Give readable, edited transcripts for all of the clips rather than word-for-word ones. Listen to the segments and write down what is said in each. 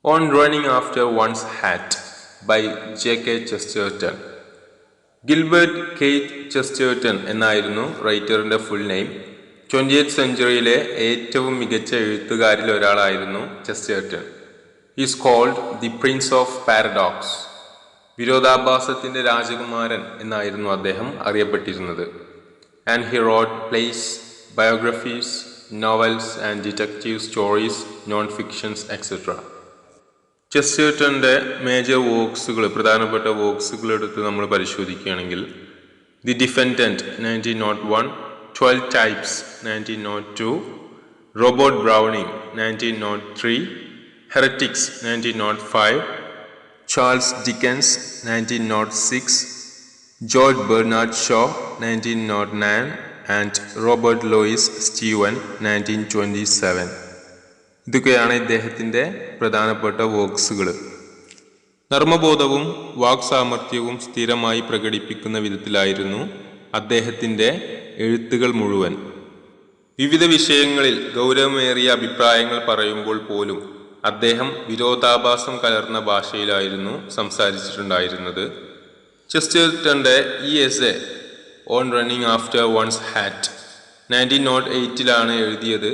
On Running After One's Hat by J.K. Chesterton. Gilbert Keith Chesterton എന്നായിരുന്നു റൈറ്ററിൻ്റെ full name. 20th സെഞ്ച്വറിയിലെ ഏറ്റവും മികച്ച എഴുത്തുകാരിൽ ഒരാളായിരുന്നു Chesterton. Is called the prince of paradox. വിരോധാഭാസത്തിൻ്റെ രാജകുമാരൻ എന്നായിരുന്നു അദ്ദേഹം അറിയപ്പെട്ടിരുന്നത്. And he wrote plays, biographies, novels and detective stories, non fictions etcetera. ചെസ്റ്റേർട്ടൻ്റെ മേജർ വർക്ക്സുകൾ, പ്രധാനപ്പെട്ട വർക്ക്സുകൾ എടുത്ത് നമ്മൾ പരിശോധിക്കുകയാണെങ്കിൽ the defendant 1901, 12 types 1902, Robert Browning 1903, heretics 1905, Charles Dickens 1906, George Bernard Shaw 1909 and Robert Louis Steven 1927. ഇതൊക്കെയാണ് ഇദ്ദേഹത്തിൻ്റെ പ്രധാനപ്പെട്ട വർക്ക്സുകൾ. നർമ്മബോധവും വാക്സാമർഥ്യവും സ്ഥിരമായി പ്രകടിപ്പിക്കുന്ന വിധത്തിലായിരുന്നു അദ്ദേഹത്തിൻ്റെ എഴുത്തുകൾ മുഴുവൻ. വിവിധ വിഷയങ്ങളിൽ ഗൗരവമേറിയ അഭിപ്രായങ്ങൾ പറയുമ്പോൾ പോലും അദ്ദേഹം വിരോധാഭാസം കലർന്ന ഭാഷയിലായിരുന്നു സംസാരിച്ചിട്ടുണ്ടായിരുന്നത്. ചെസ്റ്റേർട്ടൻ്റെ ഈ essay on running after one's hat 1908 എഴുതിയത്.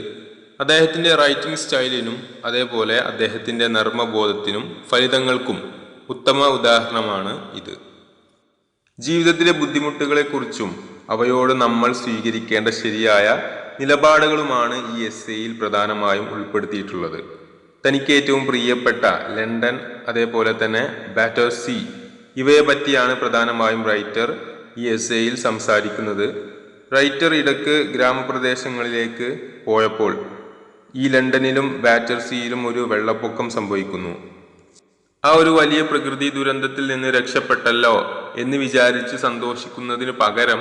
അദ്ദേഹത്തിൻ്റെ റൈറ്റിംഗ് സ്റ്റൈലിനും അതേപോലെ അദ്ദേഹത്തിൻ്റെ നർമ്മബോധത്തിനും ഫലിതങ്ങൾക്കും ഉത്തമ ഉദാഹരണമാണ് ഇത്. ജീവിതത്തിലെ ബുദ്ധിമുട്ടുകളെക്കുറിച്ചും അവയോട് നമ്മൾ സ്വീകരിക്കേണ്ട ശരിയായ നിലപാടുകളുമാണ് ഈ എസ്സേയിൽ പ്രധാനമായും ഉൾപ്പെടുത്തിയിട്ടുള്ളത്. തനിക്ക് ഏറ്റവും പ്രിയപ്പെട്ട ലണ്ടൻ, അതേപോലെ തന്നെ ബാറ്റർസീ, ഇവയെ പറ്റിയാണ് പ്രധാനമായും റൈറ്റർ ഈ എസ്സേയിൽ സംസാരിക്കുന്നത്. റൈറ്റർ ഇടയ്ക്ക് ഗ്രാമപ്രദേശങ്ങളിലേക്ക് പോയപ്പോൾ ഈ ലണ്ടനിലും ബാറ്റർസീയിലും ഒരു വെള്ളപ്പൊക്കം സംഭവിക്കുന്നു. ആ ഒരു വലിയ പ്രകൃതി ദുരന്തത്തിൽ നിന്ന് രക്ഷപ്പെട്ടല്ലോ എന്ന് വിചാരിച്ച് സന്തോഷിക്കുന്നതിന് പകരം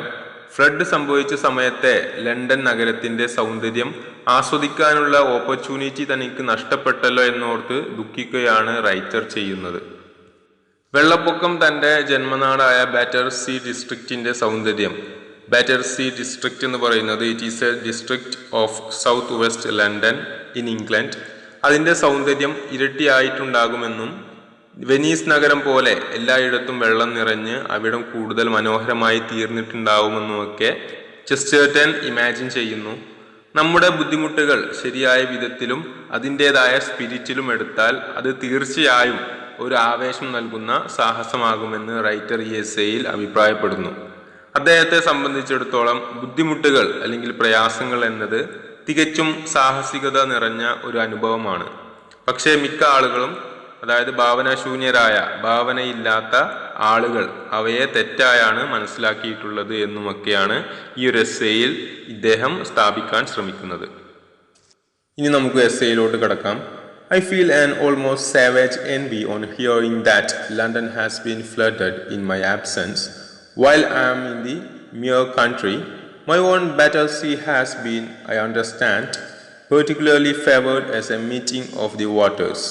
ഫ്ലഡ് സംഭവിച്ച സമയത്തെ ലണ്ടൻ നഗരത്തിൻ്റെ സൗന്ദര്യം ആസ്വദിക്കാനുള്ള ഓപ്പർച്യൂണിറ്റി തനിക്ക് നഷ്ടപ്പെട്ടല്ലോ എന്നോർത്ത് ദുഃഖിക്കുകയാണ് റൈറ്റർ ചെയ്യുന്നത്. വെള്ളപ്പൊക്കം തൻ്റെ ജന്മനാടായ ബാറ്റർസീ ഡിസ്ട്രിക്റ്റിൻ്റെ സൗന്ദര്യം. ബാറ്റർസീ ഡിസ്ട്രിക്റ്റ് എന്ന് പറയുന്നത് it is A district of south west London in England. അതിൻ്റെ സൗന്ദര്യം ഇരട്ടിയായിട്ടുണ്ടാകുമെന്നും വെനീസ് നഗരം പോലെ എല്ലായിടത്തും വെള്ളം നിറഞ്ഞ് അവിടം കൂടുതൽ മനോഹരമായി തീർന്നിട്ടുണ്ടാവുമെന്നുമൊക്കെ ചെസ്റ്റേർട്ടൺ ഇമാജിൻ ചെയ്യുന്നു. നമ്മുടെ ബുദ്ധിമുട്ടുകൾ ശരിയായ വിധത്തിലും അതിൻ്റെതായ സ്പിരിറ്റിലും എടുത്താൽ അത് തീർച്ചയായും ഒരു ആവേശം നൽകുന്ന സാഹസമാകുമെന്ന് റൈറ്റർ ഈ എസ്സേയിൽ അഭിപ്രായപ്പെടുന്നു. അദ്ദേഹത്തെ സംബന്ധിച്ചിടത്തോളം ബുദ്ധിമുട്ടുകൾ അല്ലെങ്കിൽ പ്രയാസങ്ങൾ എന്നത് തികച്ചും സാഹസികത നിറഞ്ഞ ഒരു അനുഭവമാണ്. പക്ഷേ മിക്ക ആളുകളും, അതായത് ഭാവനാശൂന്യരായ, ഭാവനയില്ലാത്ത ആളുകൾ അവയെ തെറ്റായാണ് മനസ്സിലാക്കിയിട്ടുള്ളത് എന്നുമൊക്കെയാണ് ഈ ഒരു എസ്സേയിൽ ഇദ്ദേഹം സ്ഥാപിക്കാൻ ശ്രമിക്കുന്നത്. ഇനി നമുക്ക് എസ്സേയിലോട്ട് കടക്കാം. I feel an almost savage envy on hearing that London has been flooded in my absence. While I am in the mere country, my own Battersea has been, I understand, particularly favoured as a meeting of the waters.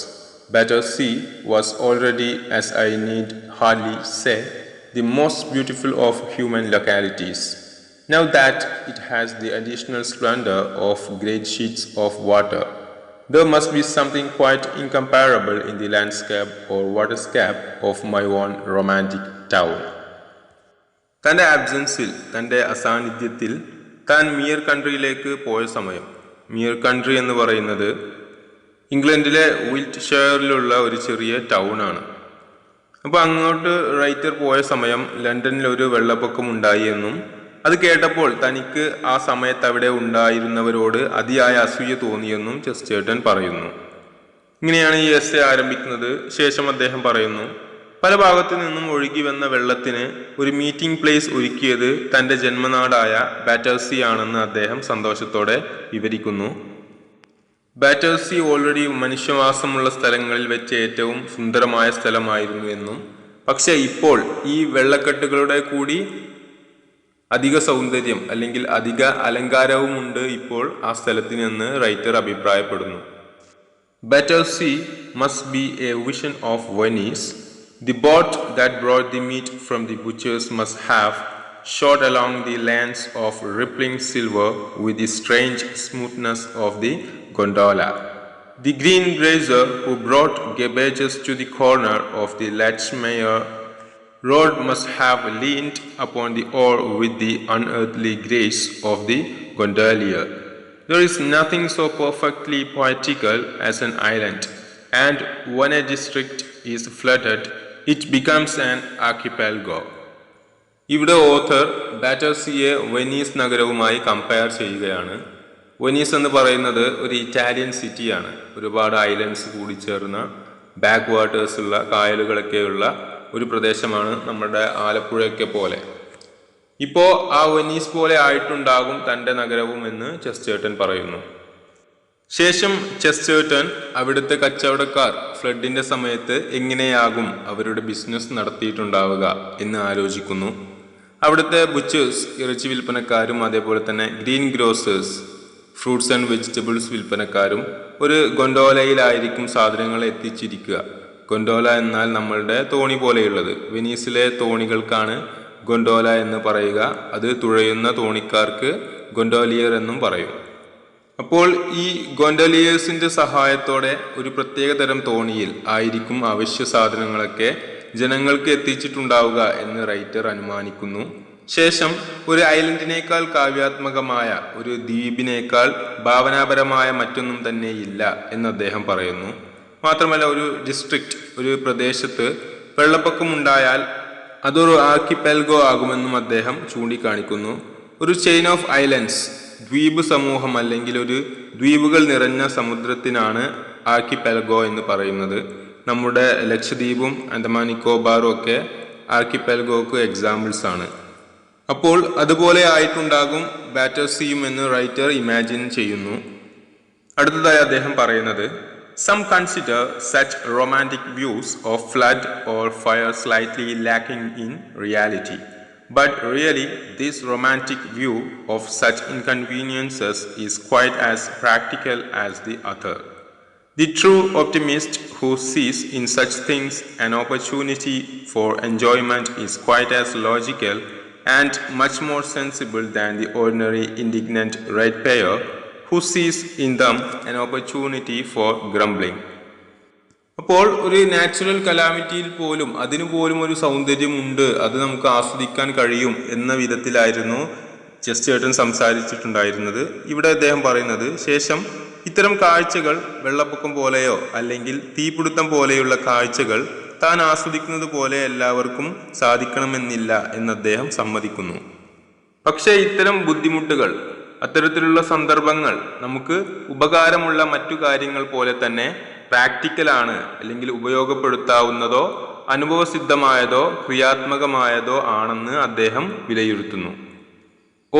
Battersea was already, as I need hardly say, the most beautiful of human localities. Now that it has the additional splendour of great sheets of water, there must be something quite incomparable in the landscape or waterscape of my own romantic town. തൻ്റെ ആബ്സെൻസിൽ, തൻ്റെ അസാന്നിധ്യത്തിൽ താൻ mere കൺട്രിയിലേക്ക് പോയ സമയം. Mere country എന്ന് പറയുന്നത് ഇംഗ്ലണ്ടിലെ വിൽറ്റ്ഷയറിലുള്ള ഒരു ചെറിയ ടൗണാണ്. അപ്പോൾ അങ്ങോട്ട് റൈറ്റർ പോയ സമയം ലണ്ടനിൽ ഒരു വെള്ളപ്പൊക്കം ഉണ്ടായി എന്നും അത് കേട്ടപ്പോൾ തനിക്ക് ആ സമയത്ത് അവിടെ ഉണ്ടായിരുന്നവരോട് അതിയായ അസൂയ തോന്നിയെന്നും ചെസ്റ്റേർട്ടൺ പറയുന്നു. ഇങ്ങനെയാണ് ഈ എസ്സേ ആരംഭിക്കുന്നത്. ശേഷം അദ്ദേഹം പറയുന്നു, പല ഭാഗത്തു നിന്നും ഒഴുകി വന്ന വെള്ളത്തിന് ഒരു മീറ്റിംഗ് പ്ലേസ് ഒരുക്കിയത് തൻ്റെ ജന്മനാടായ ബാറ്റർസീ ആണെന്ന് അദ്ദേഹം സന്തോഷത്തോടെ വിവരിക്കുന്നു. ബാറ്റർസീ ഓൾറെഡി മനുഷ്യവാസമുള്ള സ്ഥലങ്ങളിൽ വെച്ച് ഏറ്റവും സുന്ദരമായ സ്ഥലമായിരുന്നു എന്നും, പക്ഷേ ഇപ്പോൾ ഈ വെള്ളക്കെട്ടുകളുടെ കൂടി അധിക സൗന്ദര്യം അല്ലെങ്കിൽ അധിക അലങ്കാരവുമുണ്ട് ഇപ്പോൾ ആ സ്ഥലത്തിനെന്ന് റൈറ്റർ അഭിപ്രായപ്പെടുന്നു. Battersea must be a vision of Venice. The boat that brought the meat from the butchers must have shot along the lands of rippling silver with the strange smoothness of the gondola. The greengrazer who brought cabbages to the corner of the Latchmere road must have leaned upon the oar with the unearthly grace of the gondolier. There is nothing so perfectly poetical as an island, and when a district is flooded, it becomes an archipelago. ഇവിടെ author ബാറ്റർസിയെ Venice നഗരവുമായി compare ചെയ്യുകയാണ്. Venice എന്ന് പറയുന്നത് ഒരു Italian സിറ്റിയാണ്. ഒരുപാട് islands കൂടിച്ചേർന്ന back waters ഉള്ള കായലുകളൊക്കെയുള്ള ഒരു പ്രദേശമാണ് നമ്മുടെ ആലപ്പുഴയൊക്കെ പോലെ. ഇപ്പോൾ ആ വെനീസ് പോലെ ആയിട്ടുണ്ടാകും തൻ്റെ നഗരവും എന്ന് ചെസ്റ്റേർട്ടൻ പറയുന്നു. ശേഷം ചെസ്റ്റേർട്ടൻ അവിടുത്തെ കച്ചവടക്കാർ ഫ്ലഡിന്റെ സമയത്ത് എങ്ങനെയാകും അവരുടെ ബിസിനസ് നടത്തിയിട്ടുണ്ടാവുക എന്ന് ആലോചിക്കുന്നു. അവിടുത്തെ ബുച്ചേഴ്സ് ഇറച്ചി വിൽപ്പനക്കാരും അതേപോലെ തന്നെ ഗ്രീൻ ഗ്രോസേഴ്സ് ഫ്രൂട്ട്സ് ആൻഡ് വെജിറ്റബിൾസ് വിൽപ്പനക്കാരും ഒരു ഗൊണ്ടോലയിലായിരിക്കും സാധനങ്ങൾ എത്തിച്ചിരിക്കുക. ഗൊണ്ടോല എന്നാൽ നമ്മളുടെ തോണി പോലെയുള്ളത്. വെനീസിലെ തോണികൾക്കാണ് ഗൊണ്ടോല എന്ന് പറയുക. അത് തുഴയുന്ന തോണിക്കാർക്ക് ഗൊണ്ടോലിയർ എന്നും പറയും. അപ്പോൾ ഈ ഗൊണ്ടോലിയേഴ്സിന്റെ സഹായത്തോടെ ഒരു പ്രത്യേക തരം തോണിയിൽ ആയിരിക്കും അവശ്യ സാധനങ്ങളൊക്കെ ജനങ്ങൾക്ക് എത്തിച്ചിട്ടുണ്ടാവുക എന്ന് റൈറ്റർ അനുമാനിക്കുന്നു. ശേഷം ഒരു ഐലൻഡിനേക്കാൾ കാവ്യാത്മകമായ ഒരു ദ്വീപിനേക്കാൾ ഭാവനാപരമായ മറ്റൊന്നും തന്നെ ഇല്ല എന്ന് അദ്ദേഹം പറയുന്നു. മാത്രമല്ല, ഒരു ഡിസ്ട്രിക്റ്റ്, ഒരു പ്രദേശത്ത് വെള്ളപ്പൊക്കമുണ്ടായാൽ അതൊരു ആർക്കിപെൽഗോ ആകുമെന്നും അദ്ദേഹം ചൂണ്ടിക്കാണിക്കുന്നു. ഒരു ചെയിൻ ഓഫ് ഐലൻഡ്സ്, ദ്വീപ് സമൂഹം അല്ലെങ്കിൽ ഒരു ദ്വീപുകൾ നിറഞ്ഞ സമുദ്രത്തിനാണ് ആർക്കിപെൽഗോ എന്ന് പറയുന്നത്. നമ്മുടെ ലക്ഷദ്വീപും ആൻഡമാൻ നിക്കോബാറും ഒക്കെ ആർക്കിപെൽഗോക്ക് എക്സാമ്പിൾസ് ആണ്. അപ്പോൾ അതുപോലെ ആയിട്ടുണ്ടാകും ബാറ്റർസിയും എന്ന് റൈറ്റർ ഇമാജിൻ ചെയ്യുന്നു. അടുത്തതായി അദ്ദേഹം പറയുന്നത്, Some consider such romantic views of flood or fire slightly lacking in reality. But really, this romantic view of such inconveniences is quite as practical as the other. The true optimist who sees in such things an opportunity for enjoyment is quite as logical and much more sensible than the ordinary indignant ratepayer who sees in them an opportunity for grumbling. അപ്പോൾ ഒരു natural കലാമിറ്റിയിൽ പോലും അതിനു പോലും ഒരു സൗന്ദര്യമുണ്ട്, അത് നമുക്ക് ആസ്വദിക്കാൻ കഴിയും എന്ന വിധത്തിലായിരുന്നു ചെസ്റ്റേർട്ടൻ സംസാരിച്ചിട്ടുണ്ടായിരുന്നത്. ഇവിടെ അദ്ദേഹം പറയുന്നത്, ശേഷം ഇത്തരം കാഴ്ചകൾ വെള്ളപ്പൊക്കം പോലെയോ അല്ലെങ്കിൽ തീപിടുത്തം പോലെയുള്ള കാഴ്ചകൾ താൻ ആസ്വദിക്കുന്നത് പോലെ എല്ലാവർക്കും സാധിക്കണമെന്നില്ല എന്ന് അദ്ദേഹം സമ്മതിക്കുന്നു. പക്ഷേ ഇത്തരം ബുദ്ധിമുട്ടുകൾ, അത്തരത്തിലുള്ള സന്ദർഭങ്ങൾ നമുക്ക് ഉപകാരമുള്ള മറ്റു കാര്യങ്ങൾ പോലെ തന്നെ പ്രാക്ടിക്കലാണ്, അല്ലെങ്കിൽ ഉപയോഗപ്പെടുത്താവുന്നതോ അനുഭവസിദ്ധമായതോ ക്രിയാത്മകമായതോ ആണെന്ന് അദ്ദേഹം വിലയിരുത്തുന്നു.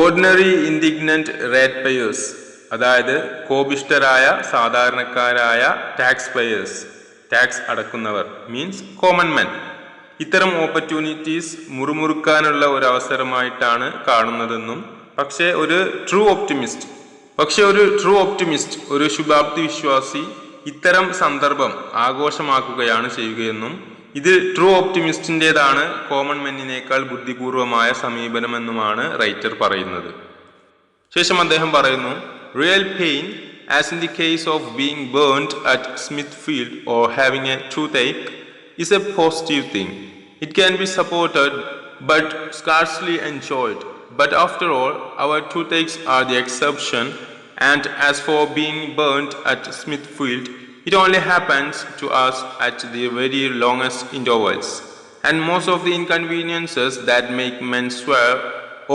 ഓർഡിനറി ഇൻഡിഗ്നന്റ് റേറ്റ് പേയേഴ്സ്, അതായത് കോപിഷ്ഠരായ സാധാരണക്കാരായ ടാക്സ് പേയേഴ്സ്, ടാക്സ് അടക്കുന്നവർ മീൻസ് കോമൺ മെൻ, ഇത്തരം ഓപ്പർച്യൂണിറ്റീസ് മുറുമുറുക്കാനുള്ള ഒരു അവസരമായിട്ടാണ് കാണുന്നതെന്നും പക്ഷേ ഒരു ട്രൂ ഓപ്റ്റിമിസ്റ്റ്, ഒരു ശുഭാപ്തി വിശ്വാസി ഇത്തരം സന്ദർഭം ആഘോഷമാക്കുകയാണ് ചെയ്യുകയെന്നും ഇത് ട്രൂ ഓപ്റ്റിമിസ്റ്റിൻ്റെതാണ് കോമൺ മെന്നിനേക്കാൾ ബുദ്ധിപൂർവമായ സമീപനമെന്നുമാണ് റൈറ്റർ പറയുന്നത്. ശേഷം അദ്ദേഹം പറയുന്നു, real pain as in the case of being burnt at Smithfield or having a toothache is a positive thing. It can be supported but scarcely enjoyed. But after all, our toothaches are the exception, and as for being burnt at Smithfield, it only happens to us at the very longest intervals. And most of the inconveniences that make men swear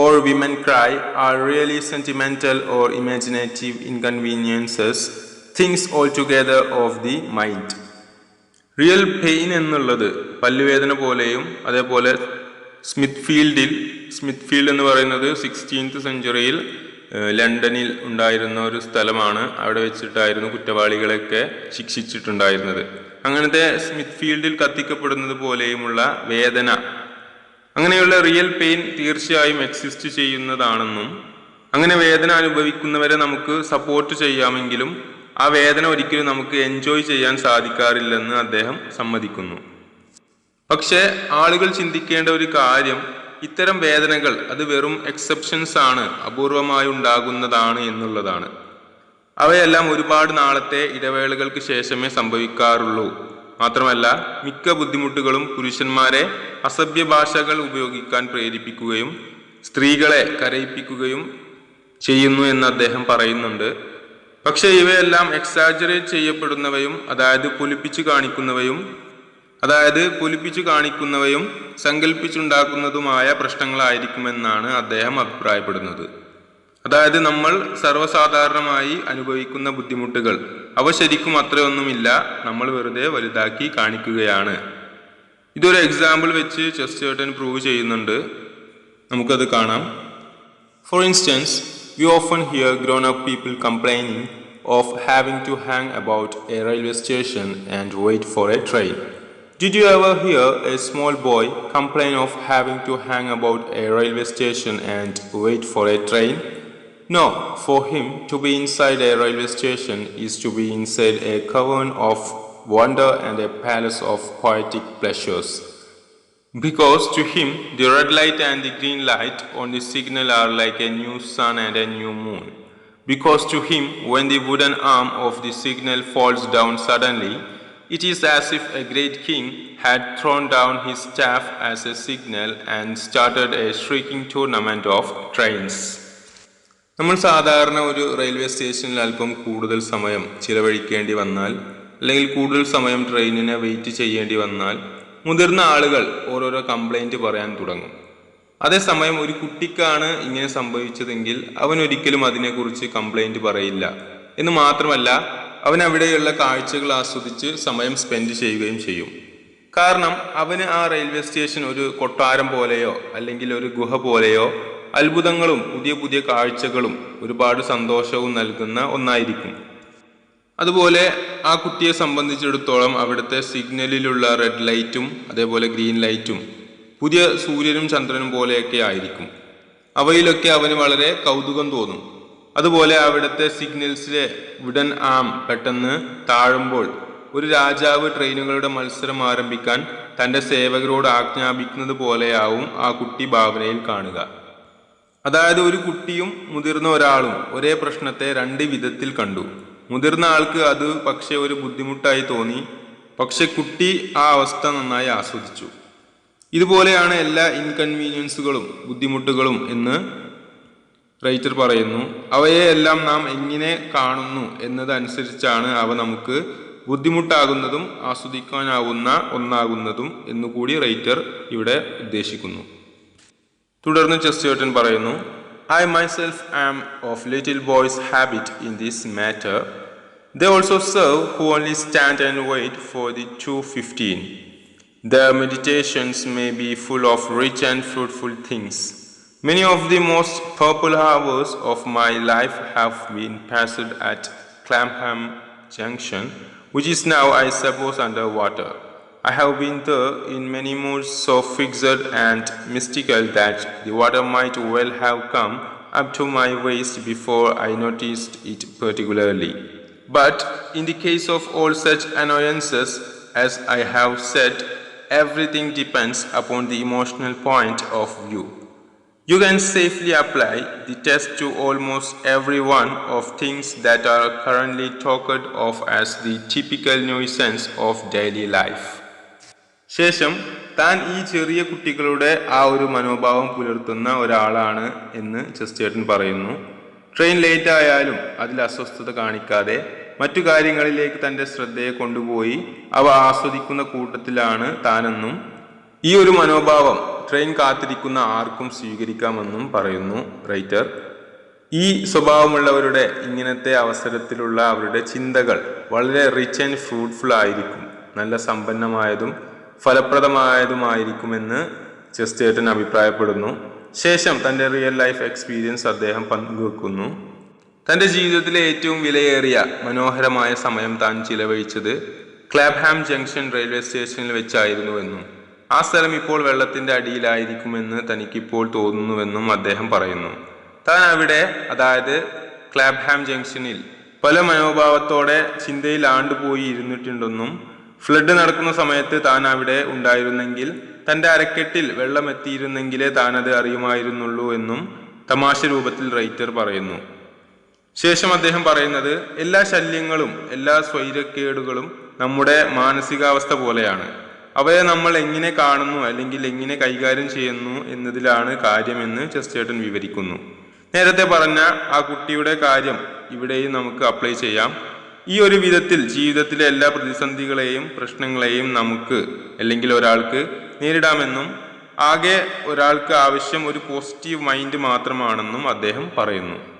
or women cry are really sentimental or imaginative inconveniences, things altogether of the mind. Real pain എന്നുള്ളത് പല്ലുവേദന പോലെയും അതേപോലെ Smithfield എന്ന് പറയുന്നത് 16th സെഞ്ച്വറിയിൽ ലണ്ടനിൽ ഉണ്ടായിരുന്ന ഒരു സ്ഥലമാണ്. അവിടെ വെച്ചിട്ടായിരുന്നു കുറ്റവാളികളൊക്കെ ശിക്ഷിച്ചിട്ടുണ്ടായിരുന്നത്. അങ്ങനത്തെ സ്മിത്ത്ഫീൽഡിൽ കത്തിക്കപ്പെടുന്നത് പോലെയുമുള്ള വേദന, അങ്ങനെയുള്ള റിയൽ പെയിൻ തീർച്ചയായും എക്സിസ്റ്റ് ചെയ്യുന്നതാണെന്നും അങ്ങനെ വേദന അനുഭവിക്കുന്നവരെ നമുക്ക് സപ്പോർട്ട് ചെയ്യാമെങ്കിലും ആ വേദന ഒരിക്കലും നമുക്ക് എൻജോയ് ചെയ്യാൻ സാധിക്കാറില്ലെന്ന് അദ്ദേഹം സമ്മതിക്കുന്നു. പക്ഷേ ആളുകൾ ചിന്തിക്കേണ്ട ഒരു കാര്യം, ഇത്തരം വേദനകൾ അത് വെറും എക്സെപ്ഷൻസ് ആണ്, അപൂർവമായി ഉണ്ടാകുന്നതാണ് എന്നുള്ളതാണ്. അവയെല്ലാം ഒരുപാട് നാളത്തെ ഇടവേളകൾക്ക് ശേഷമേ സംഭവിക്കാറുള്ളൂ. മാത്രമല്ല മിക്ക ബുദ്ധിമുട്ടുകളും പുരുഷന്മാരെ അസഭ്യ ഭാഷകൾ ഉപയോഗിക്കാൻ പ്രേരിപ്പിക്കുകയും സ്ത്രീകളെ കരയിപ്പിക്കുകയും ചെയ്യുന്നു എന്ന് അദ്ദേഹം പറയുന്നുണ്ട്. പക്ഷേ ഇവയെല്ലാം എക്സാജറേറ്റ് ചെയ്യപ്പെടുന്നവയും പൊലിപ്പിച്ചു കാണിക്കുന്നവയും സങ്കല്പിച്ചുണ്ടാക്കുന്നതുമായ പ്രശ്നങ്ങളായിരിക്കുമെന്നാണ് അദ്ദേഹം അഭിപ്രായപ്പെടുന്നത്. അതായത് നമ്മൾ സർവ്വസാധാരണമായി അനുഭവിക്കുന്ന ബുദ്ധിമുട്ടുകൾ അവ ശരിക്കും അത്രയൊന്നുമില്ല, നമ്മൾ വെറുതെ വലുതാക്കി കാണിക്കുകയാണ്. ഇതൊരു എക്സാമ്പിൾ വെച്ച് ചെസ്റ്റർട്ടൺ പ്രൂവ് ചെയ്യുന്നുണ്ട്. നമുക്കത് കാണാം. For instance, we often hear grown-up people complaining of having to hang about a railway station and wait for a train. Did you ever hear a small boy complain of having to hang about a railway station and wait for a train? No, for him to be inside a railway station is to be inside a cavern of wonder and a palace of poetic pleasures. Because to him, the red light and the green light on the signal are like a new sun and a new moon. Because to him, when the wooden arm of the signal falls down suddenly, it is as if a great king had thrown down his staff as a signal and started a shrieking tournament of trains. നമ്മൾ സാധാരണ ഒരു railway സ്റ്റേഷനിൽ അല്പം കൂടുതൽ സമയം ചിലവഴിക്കേണ്ടി വന്നാൽ, അല്ലെങ്കിൽ കൂടുതൽ സമയം ട്രെയിനിനെ വെയിറ്റ് ചെയ്യേണ്ടി വന്നാൽ, മുതിർന്ന ആളുകൾ ഓരോരോ കംപ്ലൈൻറ്റ് പറയാൻ തുടങ്ങും. അതേസമയം ഒരു കുട്ടിക്കാണ് ഇങ്ങനെ സംഭവിച്ചതെങ്കിൽ അവൻ ഒരിക്കലും അതിനെക്കുറിച്ച് കംപ്ലൈൻറ്റ് പറയില്ല. എന്ന് മാത്രമല്ല, അവൻ അവിടെയുള്ള കാഴ്ചകൾ ആസ്വദിച്ച് സമയം സ്പെൻഡ് ചെയ്യുകയും ചെയ്യും. കാരണം അവന് ആ റെയിൽവേ സ്റ്റേഷൻ ഒരു കൊട്ടാരം പോലെയോ അല്ലെങ്കിൽ ഒരു ഗുഹ പോലെയോ അത്ഭുതങ്ങളും പുതിയ പുതിയ കാഴ്ചകളും ഒരുപാട് സന്തോഷവും നൽകുന്ന ഒന്നായിരിക്കും. അതുപോലെ ആ കുട്ടിയെ സംബന്ധിച്ചിടത്തോളം അവിടുത്തെ സിഗ്നലിലുള്ള റെഡ് ലൈറ്റും അതേപോലെ ഗ്രീൻ ലൈറ്റും പുതിയ സൂര്യനും ചന്ദ്രനും പോലെയൊക്കെ ആയിരിക്കും. അവയിലൊക്കെ അവന് വളരെ കൗതുകം തോന്നും. അതുപോലെ അവിടുത്തെ സിഗ്നൽസിലെ വുഡൻ ആം പെട്ടെന്ന് താഴുമ്പോൾ ഒരു രാജാവ് ട്രെയിനുകളുടെ മത്സരം ആരംഭിക്കാൻ തൻ്റെ സേവകരോട് ആജ്ഞാപിക്കുന്നത് പോലെയാവും ആ കുട്ടി ഭാവനയിൽ കാണുക. അതായത് ഒരു കുട്ടിയും മുതിർന്ന ഒരാളും ഒരേ പ്രശ്നത്തെ രണ്ട് വിധത്തിൽ കണ്ടു. മുതിർന്ന ആൾക്ക് അത് പക്ഷെ ഒരു ബുദ്ധിമുട്ടായി തോന്നി, പക്ഷെ കുട്ടി ആ അവസ്ഥ നന്നായി ആസ്വദിച്ചു. ഇതുപോലെയാണ് എല്ലാ ഇൻകൺവീനിയൻസുകളും ബുദ്ധിമുട്ടുകളും എന്ന് റൈറ്റർ പറയുന്നു. അവയെ എല്ലാം നാം എങ്ങനെ കാണുന്നു എന്നതനുസരിച്ചാണ് അവ നമുക്ക് ബുദ്ധിമുട്ടാകുന്നതും ആസ്വദിക്കാനാവുന്ന ഒന്നാകുന്നതും എന്നുകൂടി റൈറ്റർ ഇവിടെ ഉദ്ദേശിക്കുന്നു. തുടർന്ന് ചെസ്റ്റർട്ടൺ പറയുന്നു, I myself am of little boy's habit in this matter. They also serve who only stand and wait for the 2:15. Their meditations may be full of rich and fruitful things. Many of the most popular hours of my life have been passed at Clapham Junction, which is now, I suppose, under water. I have been there in many moods so fixed and mystical that the water might well have come up to my waist before I noticed it particularly. But in the case of all such annoyances, as I have said, everything depends upon the emotional point of view. You can safely apply the test to almost every one of things that are currently talked of as the typical nuisance of daily life. ശേഷം താൻ ഈ ചെറിയ കുട്ടികളുടെ ആ ഒരു മനോഭാവം പുലർത്തുന്ന ഒരാളാണ് എന്ന് ചെസ്റ്റർട്ടൺ പറയുന്നു. ട്രെയിൻ ലേറ്റ് ആയാലും അതിൽ അസ്വസ്ഥത കാണിക്കാതെ മറ്റു കാര്യങ്ങളിലേക്ക് തൻ്റെ ശ്രദ്ധയെ കൊണ്ടുപോയി അവ ആസ്വദിക്കുന്ന കൂട്ടത്തിലാണ് താനെന്നും ഈ ഒരു മനോഭാവം ട്രെയിൻ കാത്തിരിക്കുന്ന ആർക്കും സ്വീകരിക്കാമെന്നും പറയുന്നു റൈറ്റർ. ഈ സ്വഭാവമുള്ളവരുടെ ഇങ്ങനത്തെ അവസരത്തിലുള്ള അവരുടെ ചിന്തകൾ വളരെ റിച്ച് ആൻഡ് ഫ്രൂട്ട്ഫുൾ ആയിരിക്കും, നല്ല സമ്പന്നമായതും ഫലപ്രദമായതുമായിരിക്കുമെന്ന് ചെസ്റ്റർട്ടൺ അഭിപ്രായപ്പെടുന്നു. ശേഷം തൻ്റെ റിയൽ ലൈഫ് എക്സ്പീരിയൻസ് അദ്ദേഹം പങ്കുവെക്കുന്നു. തൻ്റെ ജീവിതത്തിലെ ഏറ്റവും വിലയേറിയ മനോഹരമായ സമയം താൻ ചിലവഴിച്ചത് ക്ലാപ്ഹാം ജംഗ്ഷൻ റെയിൽവേ സ്റ്റേഷനിൽ വെച്ചായിരുന്നുവെന്നും ആ സ്ഥലം ഇപ്പോൾ വെള്ളത്തിൻ്റെ അടിയിലായിരിക്കുമെന്ന് തനിക്കിപ്പോൾ തോന്നുന്നുവെന്നും അദ്ദേഹം പറയുന്നു. താൻ അവിടെ, അതായത് ക്ലാപ്ഹാം ജംഗ്ഷനിൽ പല മനോഭാവത്തോടെ ചിന്തയിൽ ആണ്ടുപോയി ഇരുന്നിട്ടുണ്ടെന്നും ഫ്ലഡ് നടക്കുന്ന സമയത്ത് താൻ അവിടെ ഉണ്ടായിരുന്നെങ്കിൽ തൻ്റെ അരക്കെട്ടിൽ വെള്ളം എത്തിയിരുന്നെങ്കിലേ താനത് അറിയുമായിരുന്നുള്ളൂ എന്നും തമാശ രൂപത്തിൽ റൈറ്റർ പറയുന്നു. ശേഷം അദ്ദേഹം പറയുന്നത് എല്ലാ ശല്യങ്ങളും എല്ലാ സ്വൈരക്കേടുകളും നമ്മുടെ മാനസികാവസ്ഥ പോലെയാണ്. അവയെ നമ്മൾ എങ്ങനെ കാണുന്നു അല്ലെങ്കിൽ എങ്ങനെ കൈകാര്യം ചെയ്യുന്നു എന്നതിലാണ് കാര്യമെന്ന് ചെസ്റ്റേർട്ടൻ വിവരിക്കുന്നു. നേരത്തെ പറഞ്ഞ ആ കുട്ടിയുടെ കാര്യം ഇവിടെയും നമുക്ക് അപ്ലൈ ചെയ്യാം. ഈ ഒരു വിധത്തിൽ ജീവിതത്തിലെ എല്ലാ പ്രതിസന്ധികളെയും പ്രശ്നങ്ങളെയും നമുക്ക് അല്ലെങ്കിൽ ഒരാൾക്ക് നേരിടാമെന്നും ആകെ ഒരാൾക്ക് ആവശ്യം ഒരു പോസിറ്റീവ് മൈൻഡ് മാത്രമാണെന്നും അദ്ദേഹം പറയുന്നു.